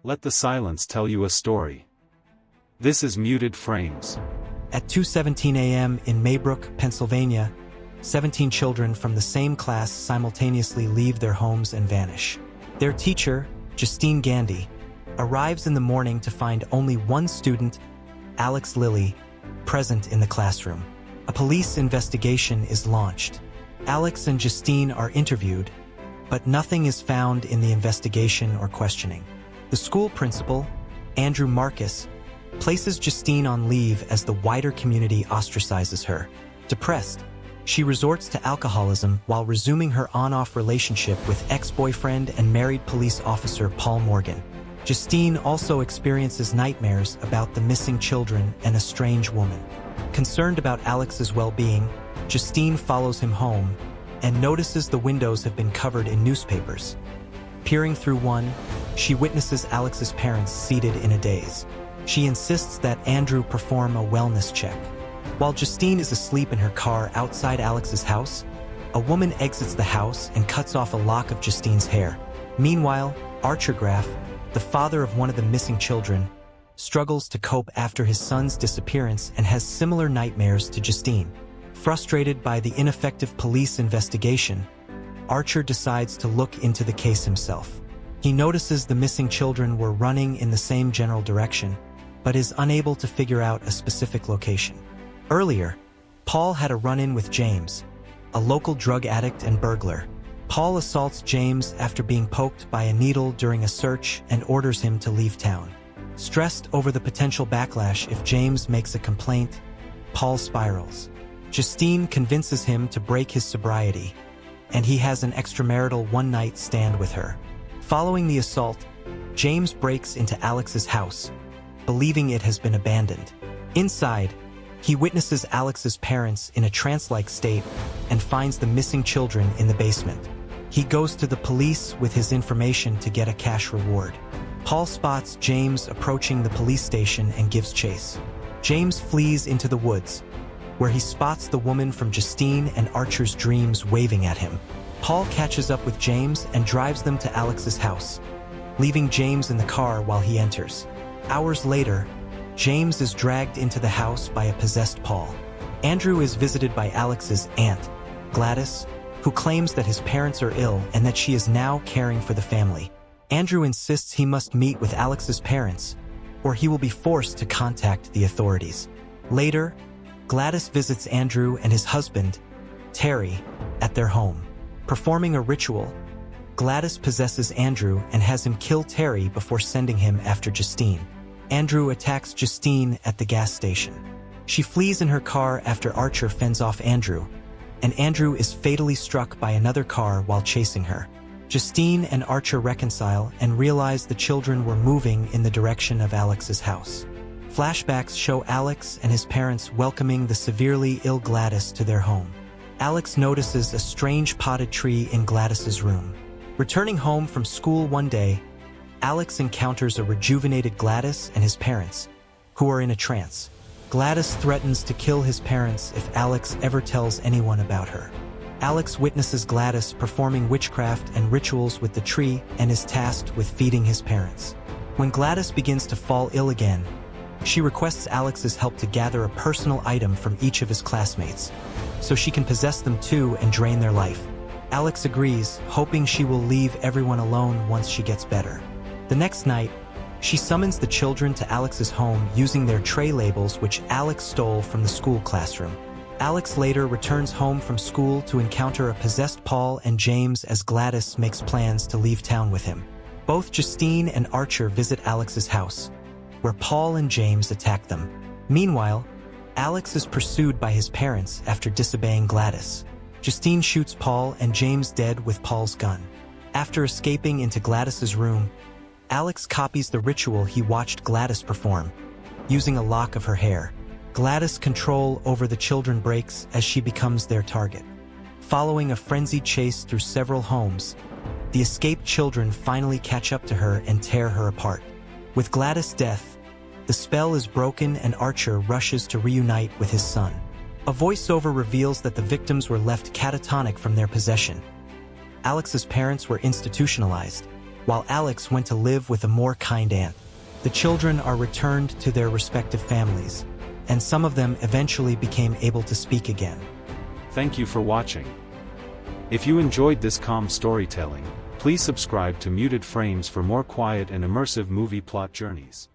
let the silence tell you a story. This is Muted Frames. At 2:17 a.m. in Maybrook, Pennsylvania, 17 children from the same class simultaneously leave their homes and vanish. Their teacher, Justine Gandy, arrives in the morning to find only one student, Alex Lilly, present in the classroom. A police investigation is launched. Alex and Justine are interviewed, but nothing is found in the investigation or questioning. The school principal, Andrew Marcus, places Justine on leave as the wider community ostracizes her. Depressed, she resorts to alcoholism while resuming her on-off relationship with ex-boyfriend and married police officer Paul Morgan. Justine also experiences nightmares about the missing children and a strange woman. Concerned about Alex's well-being, Justine follows him home and notices the windows have been covered in newspapers. Peering through one, she witnesses Alex's parents seated in a daze. She insists that Andrew perform a wellness check. While Justine is asleep in her car outside Alex's house, a woman exits the house and cuts off a lock of Justine's hair. Meanwhile, Archer Graff, the father of one of the missing children, struggles to cope after his son's disappearance and has similar nightmares to Justine. Frustrated by the ineffective police investigation, Archer decides to look into the case himself. He notices the missing children were running in the same general direction, but is unable to figure out a specific location. Earlier, Paul had a run-in with James, a local drug addict and burglar. Paul assaults James after being poked by a needle during a search and orders him to leave town. Stressed over the potential backlash if James makes a complaint, Paul spirals. Justine convinces him to break his sobriety, and he has an extramarital one-night stand with her. Following the assault, James breaks into Alex's house, believing it has been abandoned. Inside, he witnesses Alex's parents in a trance-like state and finds the missing children in the basement. He goes to the police with his information to get a cash reward. Paul spots James approaching the police station and gives chase. James flees into the woods, where he spots the woman from Justine and Archer's dreams waving at him. Paul catches up with James and drives them to Alex's house, leaving James in the car while he enters. Hours later, James is dragged into the house by a possessed Paul. Andrew is visited by Alex's aunt, Gladys, who claims that his parents are ill and that she is now caring for the family. Andrew insists he must meet with Alex's parents, or he will be forced to contact the authorities. Later, Gladys visits Andrew and his husband, Terry, at their home. Performing a ritual, Gladys possesses Andrew and has him kill Terry before sending him after Justine. Andrew attacks Justine at the gas station. She flees in her car after Archer fends off Andrew, and Andrew is fatally struck by another car while chasing her. Justine and Archer reconcile and realize the children were moving in the direction of Alex's house. Flashbacks show Alex and his parents welcoming the severely ill Gladys to their home. Alex notices a strange potted tree in Gladys's room. Returning home from school one day, Alex encounters a rejuvenated Gladys and his parents, who are in a trance. Gladys threatens to kill his parents if Alex ever tells anyone about her. Alex witnesses Gladys performing witchcraft and rituals with the tree and is tasked with feeding his parents. When Gladys begins to fall ill again, she requests Alex's help to gather a personal item from each of his classmates, so she can possess them too and drain their life. Alex agrees, hoping she will leave everyone alone once she gets better. The next night, she summons the children to Alex's home using their tray labels which Alex stole from the school classroom. Alex later returns home from school to encounter a possessed Paul and James as Gladys makes plans to leave town with him. Both Justine and Archer visit Alex's house, where Paul and James attack them. Meanwhile, Alex is pursued by his parents after disobeying Gladys. Justine shoots Paul and James dead with Paul's gun. After escaping into Gladys's room, Alex copies the ritual he watched Gladys perform, using a lock of her hair. Gladys' control over the children breaks as she becomes their target. Following a frenzied chase through several homes, the escaped children finally catch up to her and tear her apart. With Gladys' death, the spell is broken and Archer rushes to reunite with his son. A voiceover reveals that the victims were left catatonic from their possession. Alex's parents were institutionalized, while Alex went to live with a more kind aunt. The children are returned to their respective families, and some of them eventually became able to speak again. Thank you for watching. If you enjoyed this calm storytelling, please subscribe to Muted Frames for more quiet and immersive movie plot journeys.